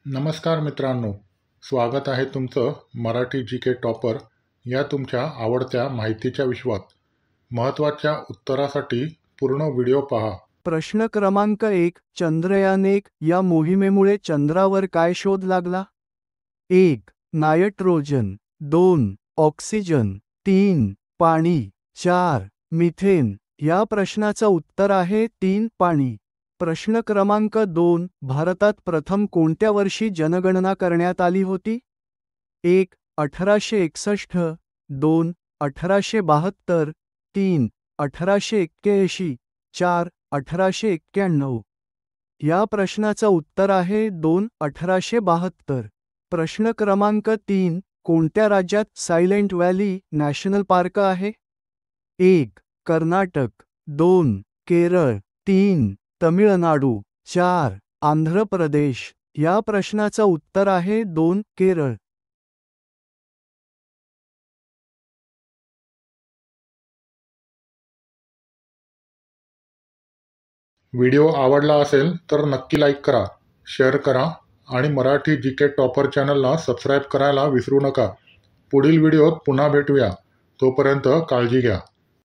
नमस्कार मित्रांनो, स्वागत आहे तुमचं मराठी जी के टॉपर या तुमच्या आवडत्या माहितीच्या विश्वात. महत्त्वाच्या उत्तरासाठी पूर्ण व्हिडिओ पहा. प्रश्न क्रमांक 1. चंद्रयान-1 या मोहिमेमुळे चंद्रावर काय शोध लागला? 1. नायट्रोजन, 2. ऑक्सिजन, 3. पाणी, 4. मिथेन. या प्रश्नाचं उत्तर आहे 3. पाणी. प्रश्न क्रमांक 2. भारतात प्रथम कोणत्या वर्षी जनगणना करण्यात आली होती? 1. 1861, 2. 1872, 3. 1881, 4. 1891. या प्रश्नाचं उत्तर आहे 2. 1872. प्रश्न क्रमांक 3. कोणत्या राज्यात सायलेंट व्हॅली नॅशनल पार्क आहे? 1. कर्नाटक, 2. केरळ, 3. तमिळनाडू, 4. आंध्र प्रदेश. या प्रश्नाचं उत्तर आहे 2. केरळ. व्हिडिओ आवडला असेल तर नक्की लाईक करा, शेअर करा आणि मराठी जी के टॉपर चॅनलला सबस्क्राईब करायला विसरू नका. पुढील व्हिडिओत पुन्हा भेटूया. तोपर्यंत काळजी घ्या.